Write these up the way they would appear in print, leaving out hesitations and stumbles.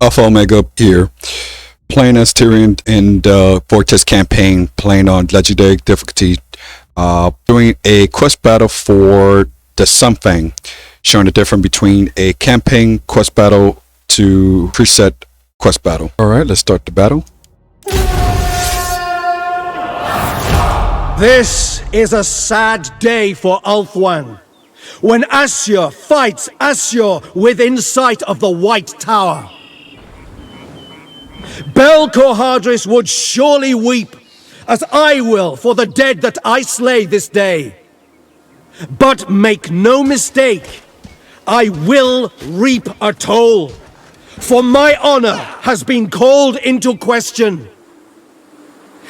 Alpha Omega here, playing as Tyrion in the Vortex campaign, playing on legendary difficulty, doing a quest battle for the Sunfang, showing the difference between a campaign quest battle to preset quest battle. Alright, let's start the battle. This is a sad day for Ulthuan, when Asur fights Asur within sight of the White Tower. Belcorhadris would surely weep, as I will for the dead that I slay this day. But make no mistake, I will reap a toll, for my honor has been called into question.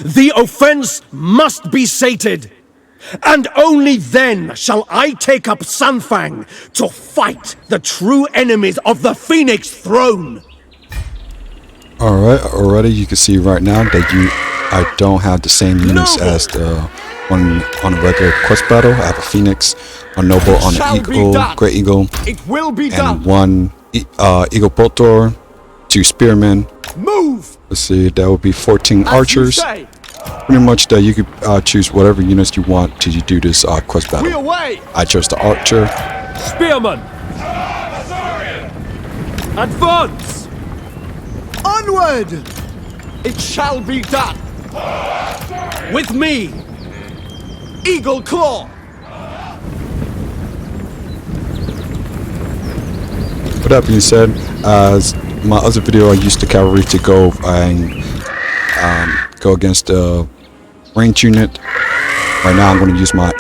The offense must be sated, and only then shall I take up Sunfang to fight the true enemies of the Phoenix throne. Alright, already you can see right now that I don't have the same units as the one on a regular quest battle. I have a Phoenix, a Noble on an Eagle, Great Eagle, It will be and done. one Eagle Boltor, 2 Spearmen. Move! Let's see, that would be 14 As archers. you say. Pretty much that you could choose whatever units you want to do this quest We battle. away! I chose the archer. Spearman! Advance! Onward! It shall be done! With me! Eagle Claw! With that being said, as my other video, I used the cavalry to go and go against the range unit. Right now, I'm going to use my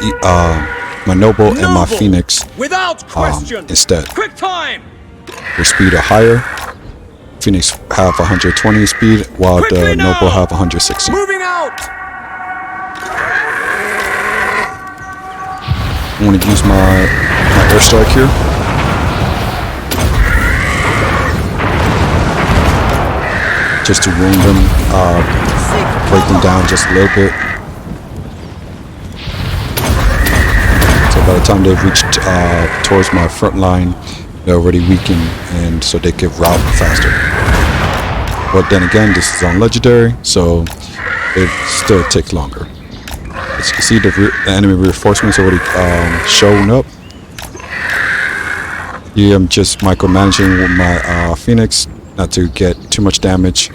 my Noble and my Phoenix Without question! instead. Quick time! Their speed are higher. Phoenix have 120 speed, while Quickly the now! Noble have 160. Moving out! I'm going to use my airstrike here. Just to wound them, break them down just a little bit. So by the time they've reached towards my front line, they're already weakened, and so they can rout faster. But then again, this is on legendary, so it still takes longer. As you can see, the enemy reinforcements already showing up. Here I'm just micromanaging with my Phoenix, not to get too much damage.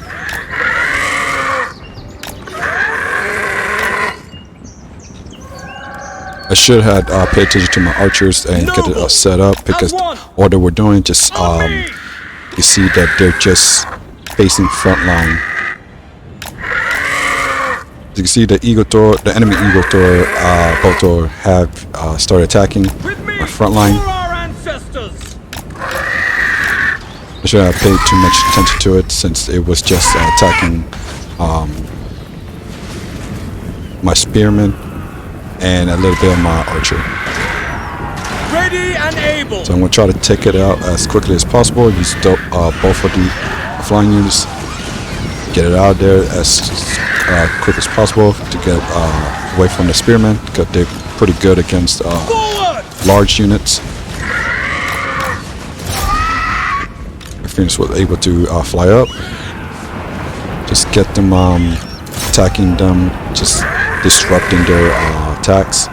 I should have paid attention to my archers and get it set up, because all they were doing just you see that they're just facing front line. As you can see, the enemy Eagle Thor, Boltor have started attacking my front line. I should have paid too much attention to it, since it was just attacking my Spearmen and a little bit of my archer. Ready and able! So I'm going to try to take it out as quickly as possible. Use both of the flying units. Get it out there as quick as possible to get away from the Spearmen, because they're pretty good against large units. Phoenix was able to fly up. Just get them attacking them, just disrupting their attacks.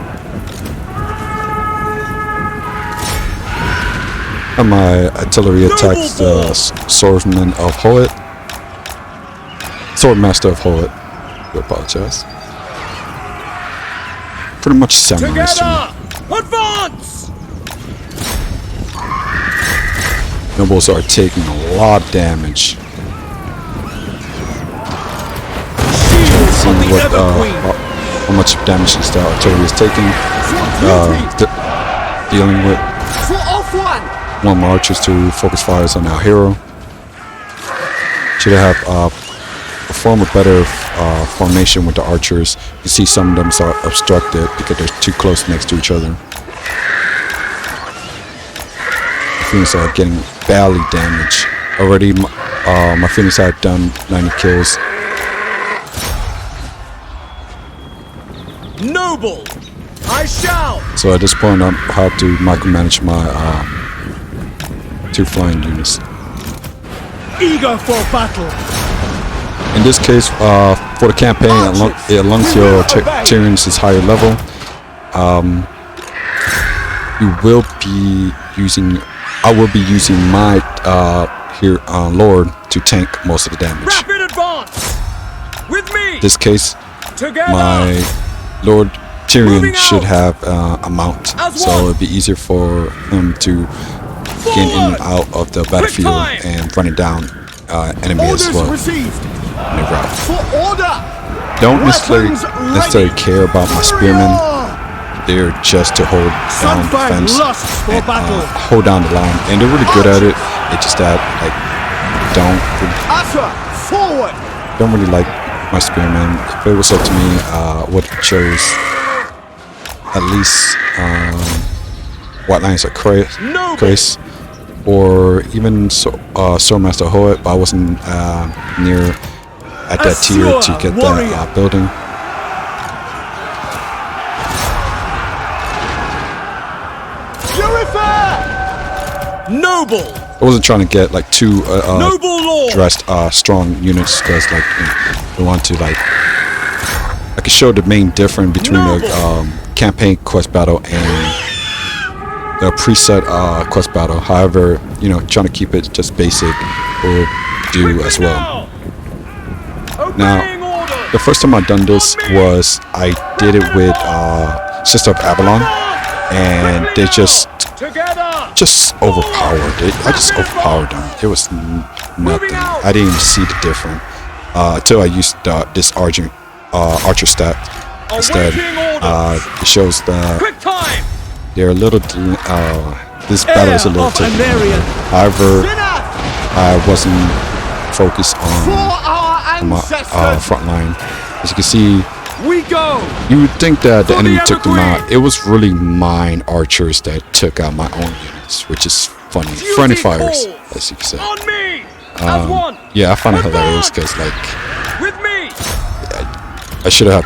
And my artillery attacks the swordsman of Hoyt. Swordmaster of Hoyt. I apologize. Pretty much samurai. Advance! Nobles are taking a lot of damage. See what, how much damage the artillery is taking. Dealing with. One of my archers to focus fires on our hero. Should have performed a better formation with the archers. You see some of them are obstructed because they're too close next to each other. Phoenix are getting badly damaged. Already my Phoenix had done 90 kills. Noble! I shall! So at this point I have to micromanage my 2 flying units. eager for battle. In this case, for the campaign, as long as your Tyrion's is higher level, you will be using. I will be using my here Lord to tank most of the damage. Rapid advance. With me. In this case, Together. my Lord Tyrion should have a mount, so it'd be easier for him to get in and out of the battlefield and running down enemy as well. For order. Don't necessarily care about my spearmen. They're just to hold down the fence and hold down the line, and they're really good at it. It's just that don't really like my spearmen. If it was up to me, I would have chose at least White Lions like Chris, or even Swordmaster Hoyt, but I wasn't near at that tier to get that building. Noble. I wasn't trying to get like two dressed strong units, because like we want to like I can show the main difference between the campaign quest battle and the preset quest battle. However, you know, trying to keep it just basic will do as well. Now, the first time I done this was I did it with Sister of Avalon, and they just overpowered it. I just overpowered them. It was nothing. I didn't even see the difference until I used this archer stat instead. It shows that they're a little. This battle is a little different. However, I wasn't focused on my front line. As you can see, you would think that the enemy took them out. It was really mine archers that took out my own units, which is funny. Friendly fires, as you can say. Yeah, I find it hilarious because, like, I should have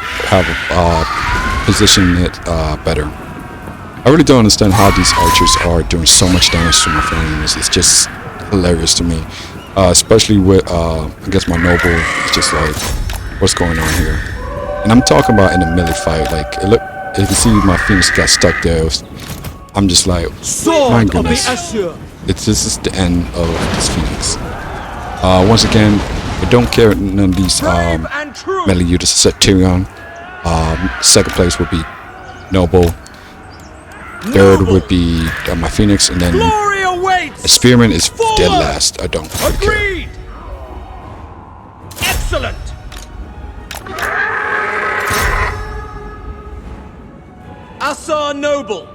positioned it better. I really don't understand how these archers are doing so much damage to my friendly units. It's just hilarious to me, especially with against my noble. It's just like, what's going on here? And I'm talking about in a melee fight. Like, you can see my Phoenix got stuck there. I'm just like, my goodness. This is the end of this Phoenix. Once again, I don't care none of these melee units except Tyrion. Second place would be Noble. Third would be my Phoenix, and then a Spearman is dead last. I don't really care. Excellent. Asa Noble.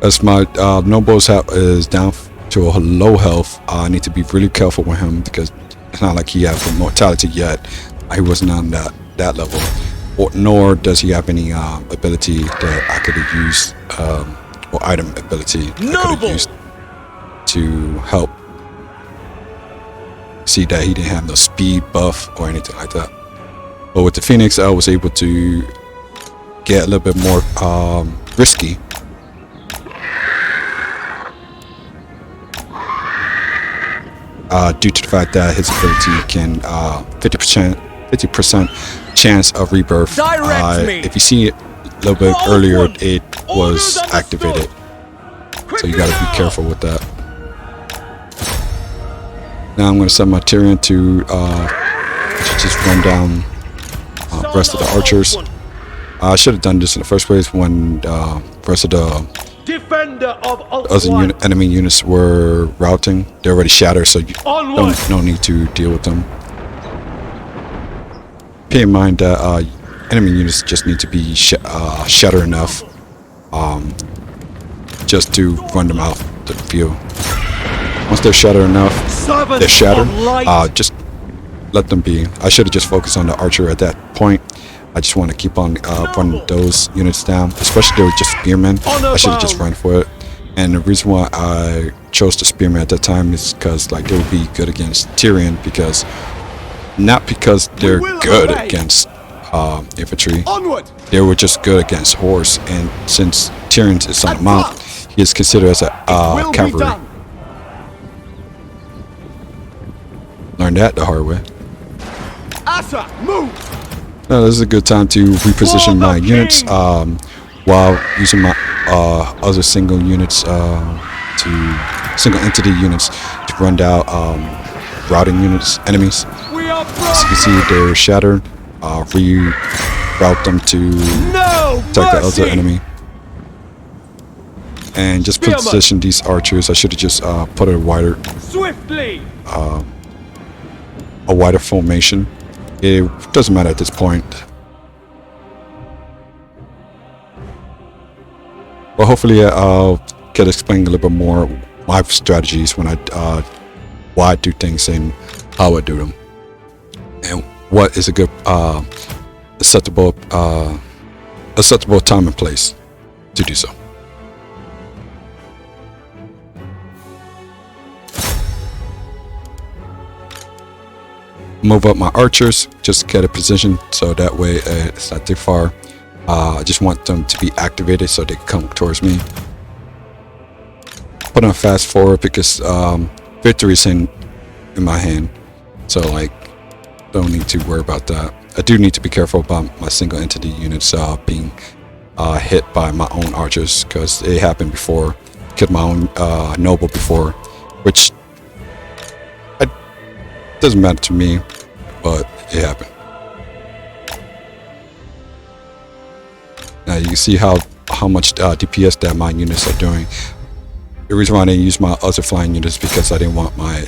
As my Noble's is down to a low health, I need to be really careful with him because it's not like he has mortality yet. He wasn't on that level, nor does he have any ability that I could have used, or item ability I could have used to help see that he didn't have no speed buff or anything like that. But with the Phoenix, I was able to get a little bit more risky. Due to the fact that his ability can 50% chance of rebirth. If you see it a little bit earlier, it was activated, so you gotta be careful with that. Now I'm gonna send my Tyrion to just run down the rest of the archers. I should have done this in the first place when the rest of the other enemy units were routing. They're already shattered, so you no need to deal with them. Keep in mind that enemy units just need to be shattered enough just to run them out the field. Once they're shattered enough, they're shattered. Just let them be. I should have just focused on the archer at that point. I just want to keep on running those units down, especially they were just spearmen. I should have just run for it. And the reason why I chose the spearmen at that time is because like they would be good against Tyrion, not because they're good against infantry. They were just good against horse, and since Tyrion is on the mount, he is considered as a cavalry. Learned that the hard way. Asa, move! Now, this is a good time to reposition my units while using my other single units single entity units to run down routing units, enemies. As you can see, they're shattered. Reroute them to attack the other enemy. And just position these archers. I should have just put a wider formation. It doesn't matter at this point. But hopefully I'll get explained a little bit more my strategies when why I do things and how I do them, and what is a good acceptable time and place to do so. Move up my archers, just get a position so that way it's not too far. I just want them to be activated so they can come towards me. Put on fast forward because victory is in my hand, so like don't need to worry about that. I do need to be careful about my single entity units being hit by my own archers, because it happened before. Killed my own noble before, which doesn't matter to me, but it happened. Now you can see how much DPS that my units are doing. The reason why I didn't use my other flying units is because I didn't want my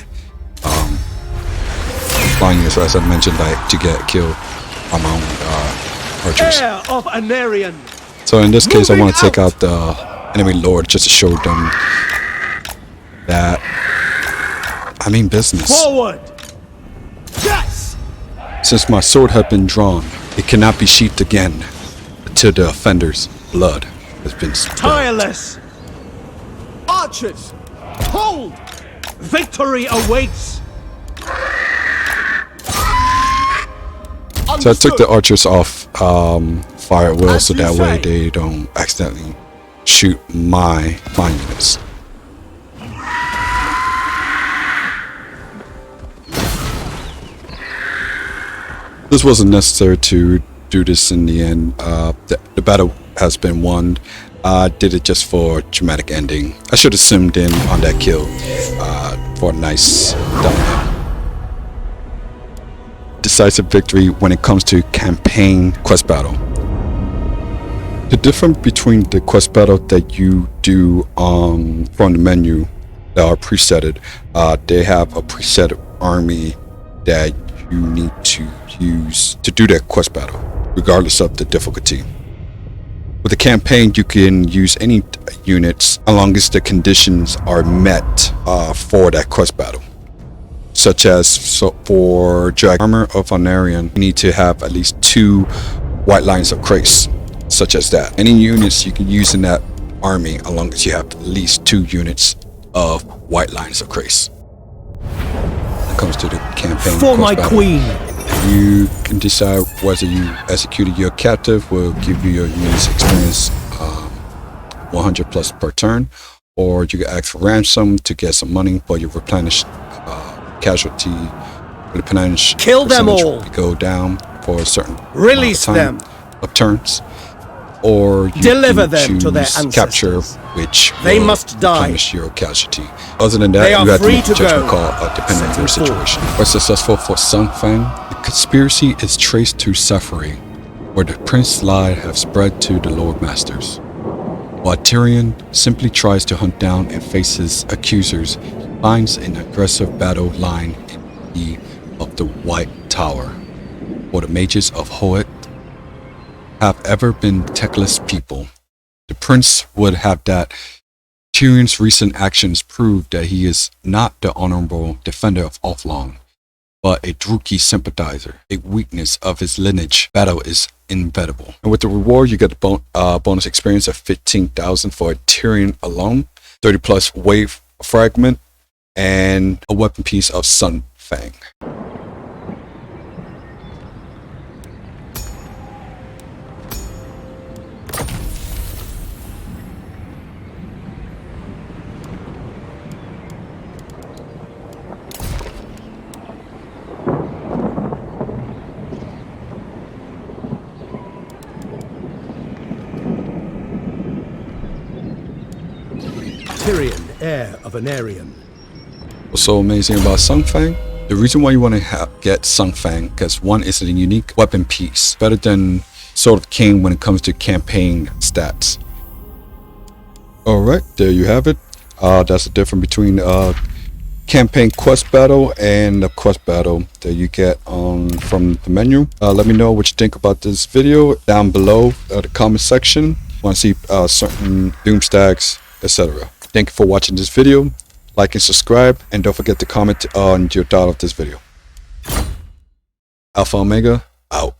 flying units, as I mentioned, to get killed by my own archers. So in this case, I want to take out the enemy lord just to show them that I mean business. Forward! Yes! Since my sword had been drawn, it cannot be sheathed again until the offender's blood has been spilled. Tireless! Archers! Hold! Victory awaits! So I took the archers off fire at will, so that way they don't accidentally shoot my units. This wasn't necessary to do this in the end. The battle has been won. I did it just for a dramatic ending. I should have zoomed in on that kill for a nice thumbnail. Decisive victory when it comes to campaign quest battle. The difference between the quest battle that you do from the menu that are presetted, they have a preset army that you need to use to do that quest battle, regardless of the difficulty. With the campaign, you can use any units as long as the conditions are met for that quest battle. Such as for Dragon Armor of Vanarian, you need to have at least 2 white lines of Krace, such as that. Any units you can use in that army as long as you have at least 2 units of white lines of Krace. When it comes to the campaign for my battle, queen. You can decide whether you executed your captive will give you your unit's experience 100 plus per turn, or you can ask for ransom to get some money, but you replenish casualty. Replenish kill them all. Go down for a certain release them of turns, or you deliver them to their ancestors. Capture, which they must die. Replenish your casualty. Other than that, you have to make a judgment call depending on your situation. We're successful for Sunfang. The conspiracy is traced to Seferi, where the prince's lie have spread to the Lord Masters. While Tyrion simply tries to hunt down and face his accusers, he finds an aggressive battle line in the of the White Tower. For the mages of Hoet have ever been techless people, the prince would have that Tyrion's recent actions prove that he is not the honorable defender of Offlong, but a Druki sympathizer. A weakness of his lineage. Battle is inevitable. And with the reward, you get a bonus experience of 15,000 for Tyrion alone, 30 plus wave fragment, and a weapon piece of Sunfang. Tyrion, heir of an Aryan. What's so amazing about Sunfang? The reason why you want to get Sunfang, because one, is a unique weapon piece, better than Sword of King when it comes to campaign stats. Alright, there you have it. That's the difference between campaign quest battle and the quest battle that you get from the menu. Let me know what you think about this video down below the comment section. Want to see certain doom stacks, etc. Thank you for watching this video. Like and subscribe, and don't forget to comment on your thought of this video. Alpha Omega out.